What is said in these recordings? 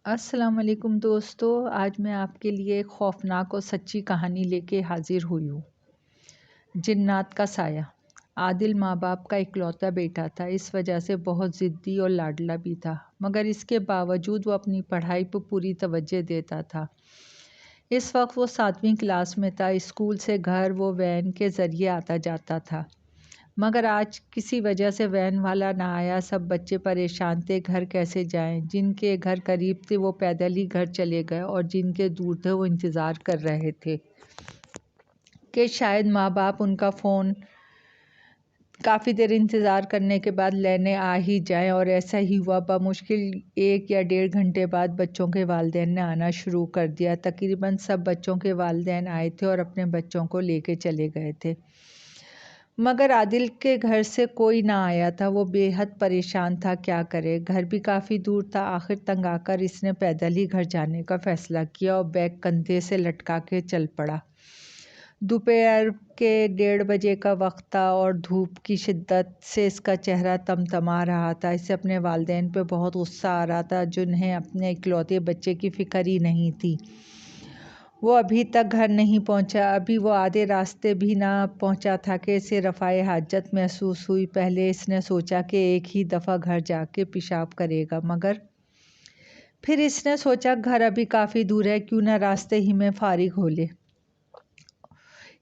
السلام علیکم دوستو، آج میں آپ کے لیے ایک خوفناک اور سچی کہانی لے کے حاضر ہوئی ہوں۔ جنات کا سایہ۔ عادل ماں باپ کا اکلوتا بیٹا تھا، اس وجہ سے بہت ضدی اور لاڈلا بھی تھا، مگر اس کے باوجود وہ اپنی پڑھائی پر پوری توجہ دیتا تھا۔ اس وقت وہ 7ویں کلاس میں تھا۔ اسکول سے گھر وہ وین کے ذریعے آتا جاتا تھا، مگر آج کسی وجہ سے وین والا نہ آیا۔ سب بچے پریشان تھے، گھر کیسے جائیں۔ جن کے گھر قریب تھے وہ پیدل ہی گھر چلے گئے، اور جن کے دور تھے وہ انتظار کر رہے تھے کہ شاید ماں باپ ان کا فون کافی دیر انتظار کرنے کے بعد لینے آ ہی جائیں، اور ایسا ہی ہوا۔ بمشکل 1 یا 1.5 گھنٹے بعد بچوں کے والدین نے آنا شروع کر دیا۔ تقریباً سب بچوں کے والدین آئے تھے اور اپنے بچوں کو لے کے چلے گئے تھے، مگر عادل کے گھر سے کوئی نہ آیا تھا۔ وہ بے حد پریشان تھا، کیا کرے، گھر بھی کافی دور تھا۔ آخر تنگ آ کر اس نے پیدل ہی گھر جانے کا فیصلہ کیا اور بیگ کندھے سے لٹکا کے چل پڑا۔ دوپہر کے 1:30 بجے کا وقت تھا اور دھوپ کی شدت سے اس کا چہرہ تمتما رہا تھا۔ اسے اپنے والدین پہ بہت غصہ آ رہا تھا، جنہیں اپنے اکلوتے بچے کی فکر ہی نہیں تھی۔ وہ ابھی تک گھر نہیں پہنچا، ابھی وہ آدھے راستے بھی نہ پہنچا تھا کہ اسے رفع حاجت محسوس ہوئی۔ پہلے اس نے سوچا کہ ایک ہی دفعہ گھر جا کے پیشاب کرے گا، مگر پھر اس نے سوچا گھر ابھی کافی دور ہے، کیوں نہ راستے ہی میں فارغ ہو لے۔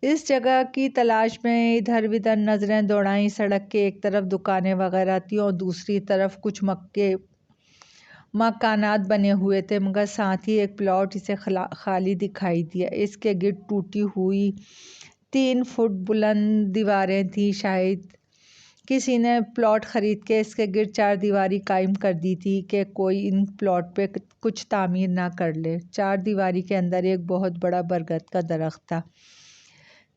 اس جگہ کی تلاش میں ادھر ادھر نظریں دوڑائیں۔ سڑک کے ایک طرف دکانیں وغیرہ تھیں اور دوسری طرف کچھ مکانات بنے ہوئے تھے، مگر ساتھ ہی ایک پلاٹ اسے خالی دکھائی دیا۔ اس کے گرد ٹوٹی ہوئی 3 فٹ بلند دیواریں تھیں۔ شاید کسی نے پلاٹ خرید کے اس کے گرد 4 دیواری قائم کر دی تھی کہ کوئی ان پلاٹ پہ کچھ تعمیر نہ کر لے۔ 4 دیواری کے اندر ایک بہت بڑا برگد کا درخت تھا،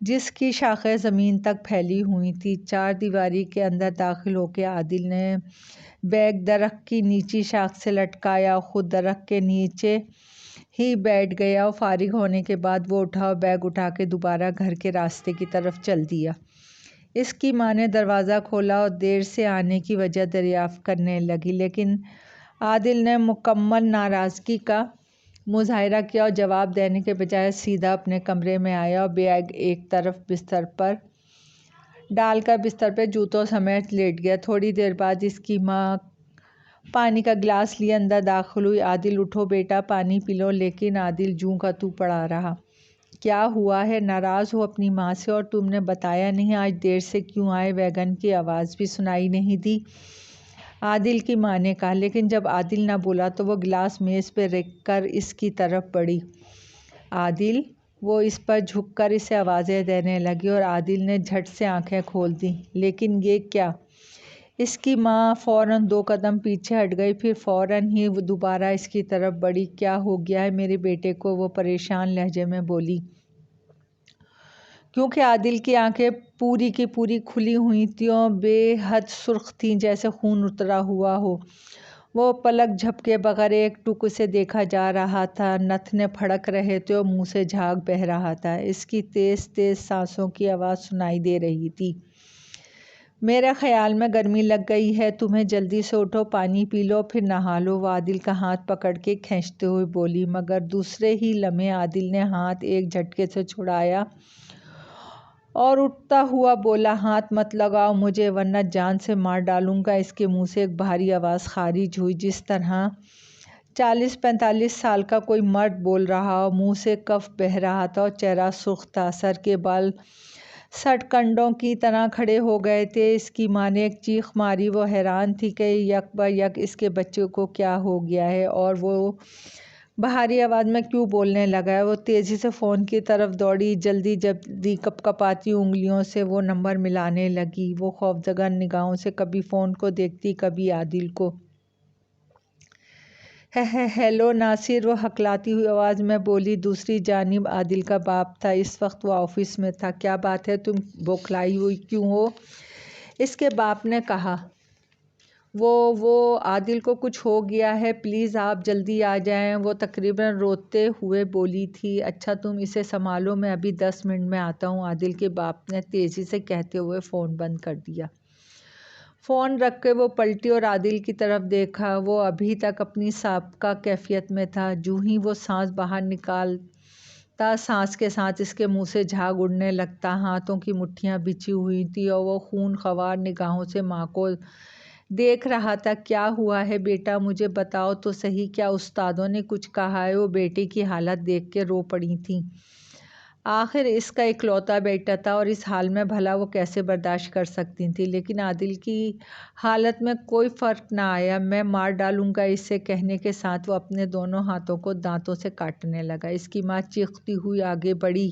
جس کی شاخیں زمین تک پھیلی ہوئی تھی۔ 4 دیواری کے اندر داخل ہو کے عادل نے بیگ درخت کی نچلی شاخ سے لٹکایا اور خود درخت کے نیچے ہی بیٹھ گیا، اور فارغ ہونے کے بعد وہ اٹھا اور بیگ اٹھا کے دوبارہ گھر کے راستے کی طرف چل دیا۔ اس کی ماں نے دروازہ کھولا اور دیر سے آنے کی وجہ دریافت کرنے لگی، لیکن عادل نے مکمل ناراضگی کا مظاہرہ کیا اور جواب دینے کے بجائے سیدھا اپنے کمرے میں آیا اور بیگ ایک طرف بستر پر ڈال کر بستر پہ جوتوں سمیت لیٹ گیا۔ تھوڑی دیر بعد اس کی ماں پانی کا گلاس لیے اندر داخل ہوئی۔ عادل اٹھو بیٹا، پانی پی لو، لیکن عادل جوں کا توں پڑا رہا۔ کیا ہوا ہے، ناراض ہو اپنی ماں سے؟ اور تم نے بتایا نہیں آج دیر سے کیوں آئے؟ ویگن کی آواز بھی سنائی نہیں دی، عادل کی ماں نے کہا۔ لیکن جب عادل نہ بولا تو وہ گلاس میز پہ رکھ کر اس کی طرف بڑھی۔ عادل! وہ اس پر جھک کر اسے آوازیں دینے لگی اور عادل نے جھٹ سے آنکھیں کھول دیں۔ لیکن یہ کیا؟ اس کی ماں فوراً 2 قدم پیچھے ہٹ گئی، پھر فوراً ہی دوبارہ اس کی طرف بڑھی۔ کیا ہو گیا ہے میرے بیٹے کو؟ وہ پریشان لہجے میں بولی۔ کیونکہ عادل کی آنکھیں پوری کی پوری کھلی ہوئی تھیں اور بے حد سرخ تھیں، جیسے خون اترا ہوا ہو۔ وہ پلک جھپکے بغیر ایک ٹک اسے دیکھا جا رہا تھا۔ نتنے پھڑک رہے تھے اور منہ سے جھاگ بہہ رہا تھا۔ اس کی تیز تیز سانسوں کی آواز سنائی دے رہی تھی۔ میرے خیال میں گرمی لگ گئی ہے تمہیں، جلدی سے اٹھو، پانی پی لو، پھر نہا لو، وہ عادل کا ہاتھ پکڑ کے کھینچتے ہوئے بولی۔ مگر دوسرے ہی لمحے عادل نے ہاتھ ایک جھٹکے سے چھڑایا اور اٹھتا ہوا بولا، ہاتھ مت لگاؤ مجھے ورنہ جان سے مار ڈالوں گا۔ اس کے منہ سے ایک بھاری آواز خارج ہوئی، جس طرح 40-45 سال کا کوئی مرد بول رہا ہو۔ منہ سے کف بہہ رہا تھا اور چہرہ سرخ تھا۔ سر کے بال سٹ کنڈوں کی طرح کھڑے ہو گئے تھے۔ اس کی ماں نے ایک چیخ ماری۔ وہ حیران تھی کہ یک بہ یک اس کے بچے کو کیا ہو گیا ہے اور وہ بھاری آواز میں کیوں بولنے لگا ہے۔ وہ تیزی سے فون کی طرف دوڑی، جلدی جلدی کپکپاتی انگلیوں سے وہ نمبر ملانے لگی۔ وہ خوفزدہ نگاہوں سے کبھی فون کو دیکھتی، کبھی عادل کو۔ ہیلو ناصر، وہ ہکلاتی ہوئی آواز میں بولی۔ دوسری جانب عادل کا باپ تھا۔ اس وقت وہ آفس میں تھا۔ کیا بات ہے، تم بوکھلائی ہوئی کیوں ہو؟ اس کے باپ نے کہا۔ وہ عادل کو کچھ ہو گیا ہے، پلیز آپ جلدی آ جائیں، وہ تقریباً روتے ہوئے بولی تھی۔ اچھا تم اسے سنبھالو، میں ابھی 10 منٹ میں آتا ہوں، عادل کے باپ نے تیزی سے کہتے ہوئے فون بند کر دیا۔ فون رکھ کے وہ پلٹی اور عادل کی طرف دیکھا۔ وہ ابھی تک اپنی سابقہ کیفیت میں تھا۔ جو ہی وہ سانس باہر نکالتا، سانس کے ساتھ اس کے منہ سے جھاگ اڑنے لگتا۔ ہاتھوں کی مٹھیاں بچھی ہوئی تھیں اور وہ خون خوار نگاہوں سے ماں کو دیکھ رہا تھا۔ کیا ہوا ہے بیٹا، مجھے بتاؤ تو صحیح، کیا استادوں نے کچھ کہا ہے؟ وہ بیٹے کی حالت دیکھ کے رو پڑی تھیں۔ آخر اس کا اکلوتا بیٹا تھا اور اس حال میں بھلا وہ کیسے برداشت کر سکتی تھیں؟ لیکن عادل کی حالت میں کوئی فرق نہ آیا۔ میں مار ڈالوں گا اسے، کہنے کے ساتھ وہ اپنے دونوں ہاتھوں کو دانتوں سے کاٹنے لگا۔ اس کی ماں چیختی ہوئی آگے بڑھی۔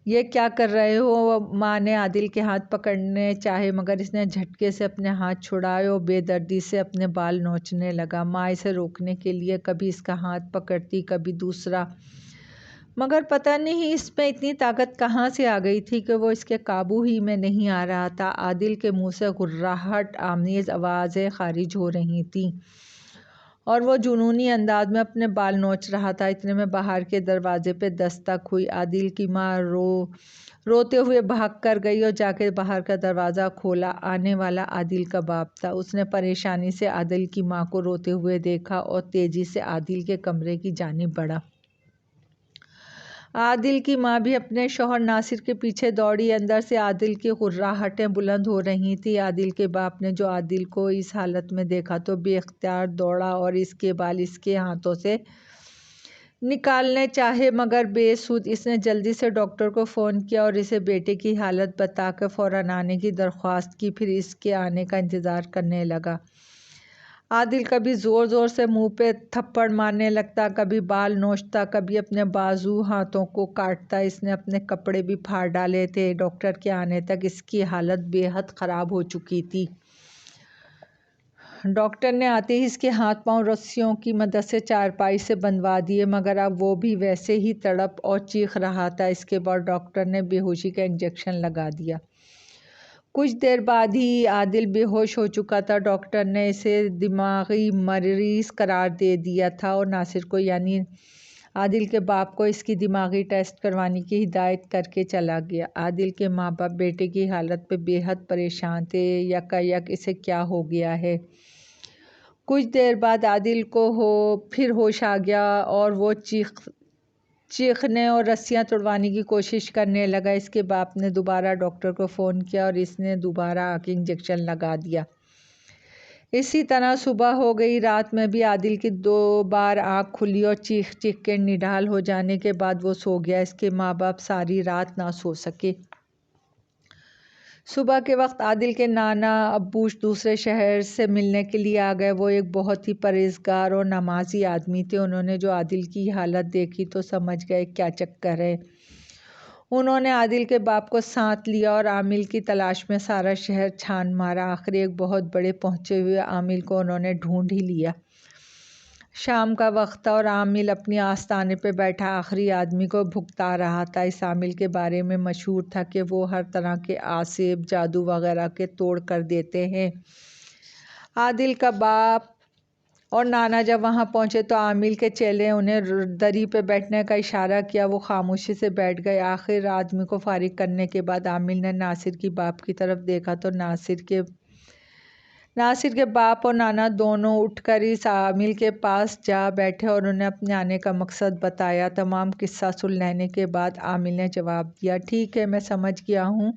یہ کیا کر رہے ہو؟ ماں نے عادل کے ہاتھ پکڑنے چاہے مگر اس نے جھٹکے سے اپنے ہاتھ چھڑائے اور بے دردی سے اپنے بال نوچنے لگا۔ ماں اسے روکنے کے لیے کبھی اس کا ہاتھ پکڑتی، کبھی دوسرا، مگر پتہ نہیں اس میں اتنی طاقت کہاں سے آ گئی تھی کہ وہ اس کے قابو ہی میں نہیں آ رہا تھا۔ عادل کے منہ سے غراہٹ آمیز آوازیں خارج ہو رہی تھیں اور وہ جنونی انداز میں اپنے بال نوچ رہا تھا۔ اتنے میں باہر کے دروازے پہ دستک ہوئی۔ عادل کی ماں روتے ہوئے بھاگ کر گئی اور جا کے باہر کا دروازہ کھولا۔ آنے والا عادل کا باپ تھا۔ اس نے پریشانی سے عادل کی ماں کو روتے ہوئے دیکھا اور تیزی سے عادل کے کمرے کی جانب بڑھا۔ عادل کی ماں بھی اپنے شوہر ناصر کے پیچھے دوڑی۔ اندر سے عادل کی غراہٹیں بلند ہو رہی تھیں۔ عادل کے باپ نے جو عادل کو اس حالت میں دیکھا تو بے اختیار دوڑا اور اس کے بال اس کے ہاتھوں سے نکالنے چاہے مگر بے سود۔ اس نے جلدی سے ڈاکٹر کو فون کیا اور اسے بیٹے کی حالت بتا کے فوراً آنے کی درخواست کی، پھر اس کے آنے کا انتظار کرنے لگا۔ عادل کبھی زور زور سے منہ پہ تھپڑ مارنے لگتا، کبھی بال نوچتا، کبھی اپنے بازو ہاتھوں کو کاٹتا۔ اس نے اپنے کپڑے بھی پھاڑ ڈالے تھے۔ ڈاکٹر کے آنے تک اس کی حالت بے حد خراب ہو چکی تھی۔ ڈاکٹر نے آتے ہی اس کے ہاتھ پاؤں رسیوں کی مدد سے چارپائی سے بندھوا دیے مگر اب وہ بھی ویسے ہی تڑپ اور چیخ رہا تھا۔ اس کے بعد ڈاکٹر نے بے ہوشی کا انجیکشن لگا دیا۔ کچھ دیر بعد ہی عادل بے ہوش ہو چکا تھا۔ ڈاکٹر نے اسے دماغی مریض قرار دے دیا تھا اور ناصر کو یعنی عادل کے باپ کو اس کی دماغی ٹیسٹ کروانے کی ہدایت کر کے چلا گیا۔ عادل کے ماں باپ بیٹے کی حالت پہ بے حد پریشان تھے۔ یکایک اسے کیا ہو گیا ہے؟ کچھ دیر بعد عادل کو پھر ہوش آ گیا اور وہ چیخنے اور رسیاں توڑوانے کی کوشش کرنے لگا۔ اس کے باپ نے دوبارہ ڈاکٹر کو فون کیا اور اس نے دوبارہ آ کے انجیکشن لگا دیا۔ اسی طرح صبح ہو گئی۔ رات میں بھی عادل کی 2 بار آنکھ کھلی اور چیخ چیخ کے نڈال ہو جانے کے بعد وہ سو گیا۔ اس کے ماں باپ ساری رات نہ سو سکے۔ صبح کے وقت عادل کے نانا ابو دوسرے شہر سے ملنے کے لیے آ گئے۔ وہ ایک بہت ہی پرہیزگار اور نمازی آدمی تھے۔ انہوں نے جو عادل کی حالت دیکھی تو سمجھ گئے کیا چکر ہے۔ انہوں نے عادل کے باپ کو ساتھ لیا اور عامل کی تلاش میں سارا شہر چھان مارا۔ آخر ایک بہت بڑے پہنچے ہوئے عامل کو انہوں نے ڈھونڈ ہی لیا۔ شام کا وقت تھا اور عامل اپنی آستانے پہ بیٹھا آخری آدمی کو بھگتا رہا تھا۔ اس عامل کے بارے میں مشہور تھا کہ وہ ہر طرح کے آسیب، جادو وغیرہ کے توڑ کر دیتے ہیں۔ عادل کا باپ اور نانا جب وہاں پہنچے تو عامل کے چیلے انہیں دری پہ بیٹھنے کا اشارہ کیا۔ وہ خاموشی سے بیٹھ گئے۔ آخر آدمی کو فارغ کرنے کے بعد عامل نے ناصر کی باپ کی طرف دیکھا تو ناصر کے باپ اور نانا دونوں اٹھ کر اس عامل کے پاس جا بیٹھے اور انہیں اپنے آنے کا مقصد بتایا۔ تمام قصہ سن لینے کے بعد عامل نے جواب دیا، ٹھیک ہے میں سمجھ گیا ہوں،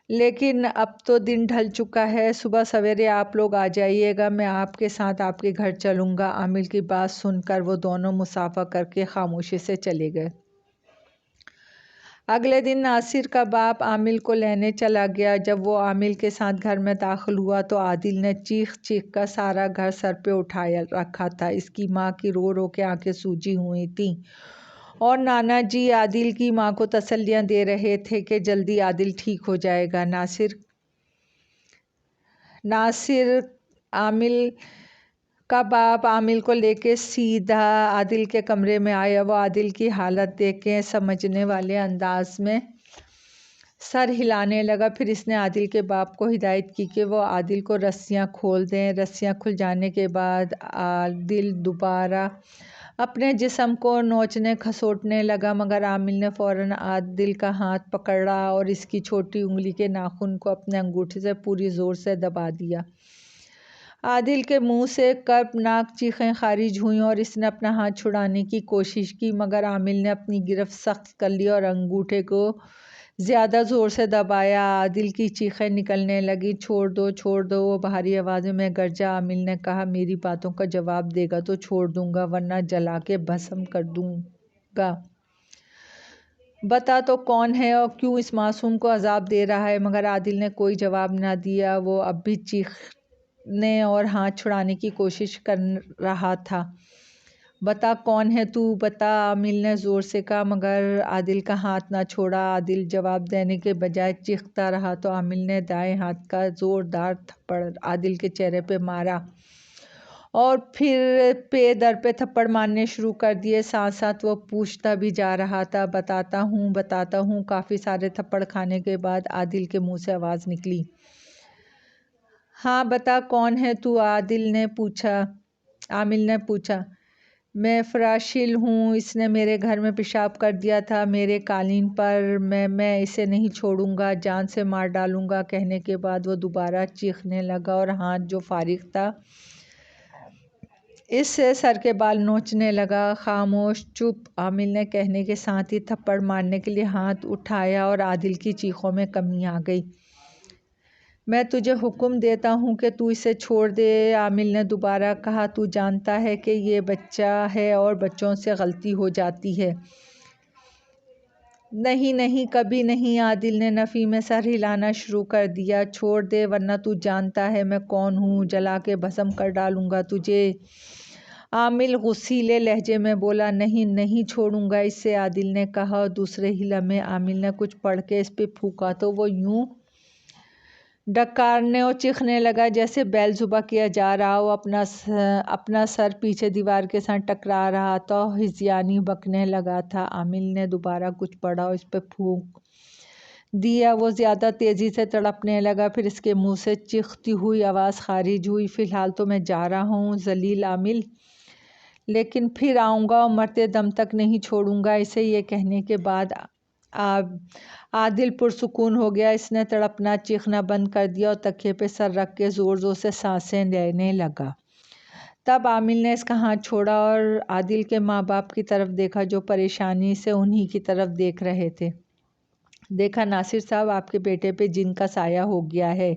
لیکن اب تو دن ڈھل چکا ہے، صبح سویرے آپ لوگ آ جائیے گا، میں آپ کے ساتھ آپ کے گھر چلوں گا۔ عامل کی بات سن کر وہ دونوں مصافحہ کر کے خاموشی سے چلے گئے۔ اگلے دن ناصر کا باپ عامل کو لینے چلا گیا۔ جب وہ عامل کے ساتھ گھر میں داخل ہوا تو عادل نے چیخ چیخ کر سارا گھر سر پہ اٹھائے رکھا تھا۔ اس کی ماں کی رو رو کے آنکھیں سوجی ہوئی تھیں اور نانا جی عادل کی ماں کو تسلیاں دے رہے تھے کہ جلدی عادل ٹھیک ہو جائے گا۔ ناصر عامل کا باپ عامل کو لے کے سیدھا عادل کے کمرے میں آیا۔ وہ عادل کی حالت دیکھ کے سمجھنے والے انداز میں سر ہلانے لگا۔ پھر اس نے عادل کے باپ کو ہدایت کی کہ وہ عادل کو رسیاں کھول دیں۔ رسیاں کھل جانے کے بعد عادل دوبارہ اپنے جسم کو نوچنے کھسوٹنے لگا، مگر عامل نے فوراً عادل کا ہاتھ پکڑا اور اس کی چھوٹی انگلی کے ناخن کو اپنے انگوٹھے سے پوری زور سے دبا دیا۔ عادل کے منہ سے کربناک چیخیں خارج ہوئیں اور اس نے اپنا ہاتھ چھڑانے کی کوشش کی، مگر عامل نے اپنی گرفت سخت کر لی اور انگوٹھے کو زیادہ زور سے دبایا۔ عادل کی چیخیں نکلنے لگیں، چھوڑ دو چھوڑ دو، وہ بھاری آوازوں میں گرجا۔ عامل نے کہا، میری باتوں کا جواب دے گا تو چھوڑ دوں گا، ورنہ جلا کے بھسم کر دوں گا۔ بتا تو کون ہے اور کیوں اس معصوم کو عذاب دے رہا ہے؟ مگر عادل نے کوئی جواب نہ دیا، وہ اب بھی چیخنے اور ہاتھ چھڑانے کی کوشش کر رہا تھا۔ بتا کون ہے تو، بتا، عامل نے زور سے کہا، مگر عادل کا ہاتھ نہ چھوڑا۔ عادل جواب دینے کے بجائے چیختا رہا تو عامل نے دائیں ہاتھ کا زوردار تھپڑ عادل کے چہرے پہ مارا اور پھر پے در پہ تھپڑ مارنے شروع کر دیے۔ ساتھ ساتھ وہ پوچھتا بھی جا رہا تھا، بتاتا ہوں۔ کافی سارے تھپڑ کھانے کے بعد عادل کے منہ سے آواز نکلی، ہاں بتا کون ہے تو؟ عامل نے پوچھا، میں فراشیل ہوں، اس نے میرے گھر میں پیشاب کر دیا تھا، میرے قالین پر، میں اسے نہیں چھوڑوں گا، جان سے مار ڈالوں گا۔ کہنے کے بعد وہ دوبارہ چیخنے لگا اور ہاتھ جو فارغ تھا اس سے سر کے بال نوچنے لگا۔ خاموش، چپ، عامل نے کہنے کے ساتھ ہی تھپڑ مارنے کے لیے ہاتھ اٹھایا اور عادل کی چیخوں میں کمی آ گئی۔ میں تجھے حکم دیتا ہوں کہ تو اسے چھوڑ دے، عامل نے دوبارہ کہا، تو جانتا ہے کہ یہ بچہ ہے اور بچوں سے غلطی ہو جاتی ہے۔ نہیں، کبھی نہیں، عادل نے نفی میں سر ہلانا شروع کر دیا۔ چھوڑ دے ورنہ تو جانتا ہے میں کون ہوں، جلا کے بھسم کر ڈالوں گا تجھے، عامل غصیلے لہجے میں بولا۔ نہیں چھوڑوں گا اسے، عادل نے کہا اور دوسرے ہی لمحے عامل نے کچھ پڑھ کے اس پہ پھونکا تو وہ یوں ڈکارنے اور چیخنے لگا جیسے بیل ذبح کیا جا رہا ہو، اپنا سر پیچھے دیوار کے ساتھ ٹکرا رہا تھا اور ہذیانی بکنے لگا تھا۔ عامل نے دوبارہ کچھ پڑھا اور اس پہ پھونک دیا، وہ زیادہ تیزی سے تڑپنے لگا، پھر اس کے منہ سے چیختی ہوئی آواز خارج ہوئی، فی الحال تو میں جا رہا ہوں ذلیل عامل، لیکن پھر آؤں گا اور مرتے دم تک نہیں چھوڑوں گا اسے۔ یہ کہنے کے بعد عادل پرسکون ہو گیا، اس نے تڑپنا چیخنا بند کر دیا اور تکیے پہ سر رکھ کے زور سے سانسیں لینے لگا۔ تب عامل نے اس کا ہاتھ چھوڑا اور عادل کے ماں باپ کی طرف دیکھا جو پریشانی سے انہی کی طرف دیکھ رہے تھے۔ دیکھا ناصر صاحب، آپ کے بیٹے پہ جن کا سایہ ہو گیا ہے،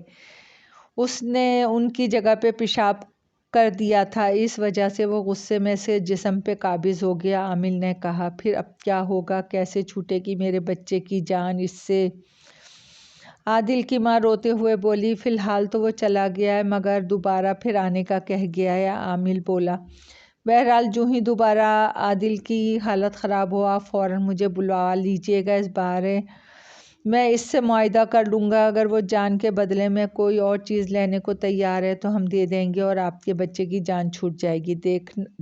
اس نے ان کی جگہ پہ پیشاب کر دیا تھا، اس وجہ سے وہ غصے میں سے جسم پہ قابض ہو گیا۔ عامل نے کہا، پھر اب کیا ہوگا، کیسے چھوٹے گی میرے بچے کی جان اس سے؟ عادل کی ماں روتے ہوئے بولی، فی الحال تو وہ چلا گیا ہے، مگر دوبارہ پھر آنے کا کہہ گیا ہے۔ عامل بولا، بہرحال جو ہی دوبارہ عادل کی حالت خراب ہو آپ فوراً مجھے بلا لیجیے گا، اس بارے میں اس سے معاہدہ کر لوں گا، اگر وہ جان کے بدلے میں کوئی اور چیز لینے کو تیار ہے تو ہم دے دیں گے اور آپ کے بچے کی جان چھوٹ جائے گی۔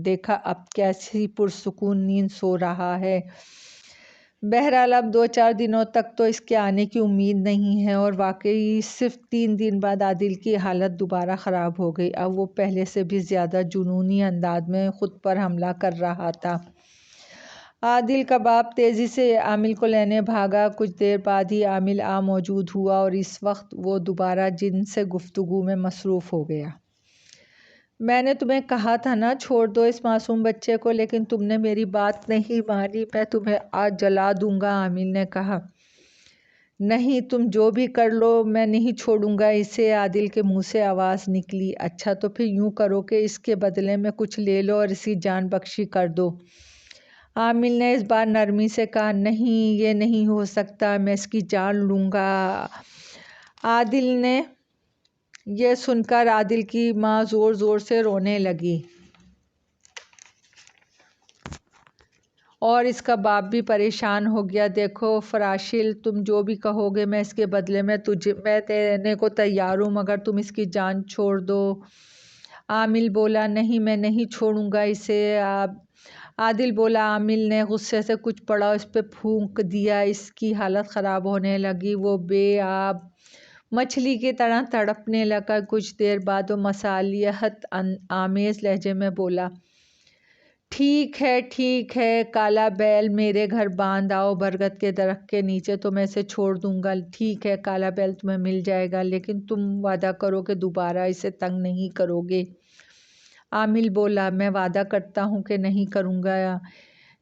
دیکھا اب کیسی پرسکون نیند سو رہا ہے۔ بہرحال اب 2-4 دنوں تک تو اس کے آنے کی امید نہیں ہے۔ اور واقعی صرف 3 دن بعد عادل کی حالت دوبارہ خراب ہو گئی، اب وہ پہلے سے بھی زیادہ جنونی انداز میں خود پر حملہ کر رہا تھا۔ عادل کا باپ تیزی سے عامل کو لینے بھاگا، کچھ دیر بعد ہی عامل موجود ہوا اور اس وقت وہ دوبارہ جن سے گفتگو میں مصروف ہو گیا۔ میں نے تمہیں کہا تھا نا چھوڑ دو اس معصوم بچے کو، لیکن تم نے میری بات نہیں مانی، میں تمہیں آج جلا دوں گا، عامل نے کہا۔ نہیں، تم جو بھی کر لو میں نہیں چھوڑوں گا اسے، عادل کے منہ سے آواز نکلی۔ اچھا تو پھر یوں کرو کہ اس کے بدلے میں کچھ لے لو اور اس کی جان بخشی کر دو، عامل نے اس بار نرمی سے کہا۔ نہیں، یہ نہیں ہو سکتا، میں اس کی جان لوں گا، عادل نے۔ یہ سن کر عادل کی ماں زور سے رونے لگی اور اس کا باپ بھی پریشان ہو گیا۔ دیکھو فراشیل، تم جو بھی کہو گے میں اس کے بدلے میں دینے کو تیار ہوں، مگر تم اس کی جان چھوڑ دو، عامل بولا۔ نہیں، میں نہیں چھوڑوں گا اسے، عادل بولا۔ عامل نے غصے سے کچھ پڑا اس پہ پھونک دیا، اس کی حالت خراب ہونے لگی، وہ بے آب مچھلی کی طرح تڑپنے لگا۔ کچھ دیر بعد وہ مصالحت آمیز لہجے میں بولا، ٹھیک ہے کالا بیل، میرے گھر باندھ آؤ برگد کے درخت کے نیچے، تو میں اسے چھوڑ دوں گا۔ ٹھیک ہے کالا بیل، تمہیں مل جائے گا، لیکن تم وعدہ کرو کہ دوبارہ اسے تنگ نہیں کرو گے۔ عامل بولا، میں وعدہ کرتا ہوں کہ نہیں کروں گا۔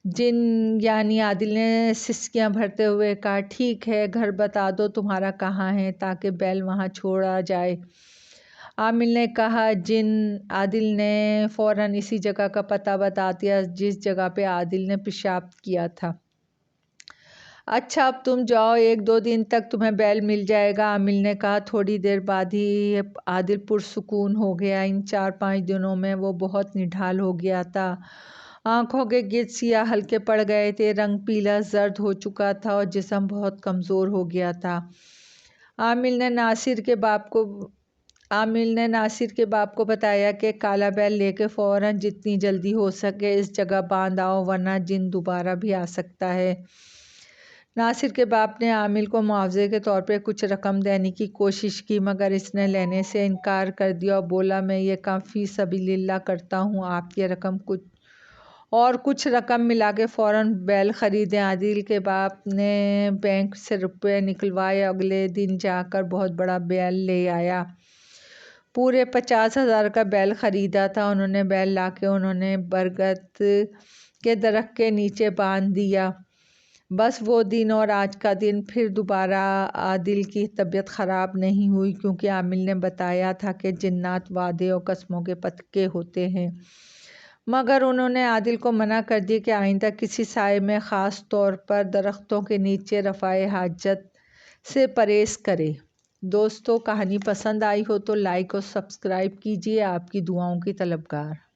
جن یعنی عادل نے سسکیاں بھرتے ہوئے کہا، ٹھیک ہے گھر بتا دو تمہارا کہاں ہے تاکہ بیل وہاں چھوڑا جائے۔ عامل نے کہا، جن۔ عادل نے فوراً اسی جگہ کا پتہ بتا دیا جس جگہ پہ عادل نے پیشاب کیا تھا۔ اچھا اب تم جاؤ، 1-2 دن تک تمہیں بیل مل جائے گا، عامل نے کہا۔ تھوڑی دیر بعد ہی عادل پرسکون ہو گیا۔ ان 4-5 دنوں میں وہ بہت نڈھال ہو گیا تھا۔ آنکھوں کے گرد سیاہ حلقے پڑ گئے تھے، رنگ پیلا زرد ہو چکا تھا اور جسم بہت کمزور ہو گیا تھا۔ عامل نے ناصر کے باپ کو بتایا کہ کالا بیل لے کے فوراً جتنی جلدی ہو سکے اس جگہ باندھ آؤ ورنہ جن دوبارہ بھی آ سکتا ہے۔ ناصر کے باپ نے عامل کو معاوضے کے طور پہ کچھ رقم دینے کی کوشش کی، مگر اس نے لینے سے انکار کر دیا اور بولا، میں یہ کام فی سبیل اللہ کرتا ہوں، آپ یہ رقم کچھ رقم ملا کے فوراً بیل خریدیں۔ عادل کے باپ نے بینک سے روپے نکلوائے، اگلے دن جا کر بہت بڑا بیل لے آیا۔ پورے 50,000 کا بیل خریدا تھا۔ انہوں نے بیل لا کے انہوں نے برگد کے درخت کے نیچے باندھ دیا۔ بس وہ دن اور آج کا دن پھر دوبارہ عادل کی طبیعت خراب نہیں ہوئی، کیونکہ عامل نے بتایا تھا کہ جنات وعدے اور قسموں کے پکے ہوتے ہیں، مگر انہوں نے عادل کو منع کر دیا کہ آئندہ کسی سائے میں، خاص طور پر درختوں کے نیچے، رفع حاجت سے پرہیز کرے۔ دوستو، کہانی پسند آئی ہو تو لائک اور سبسکرائب کیجیے۔ آپ کی دعاؤں کی طلبگار۔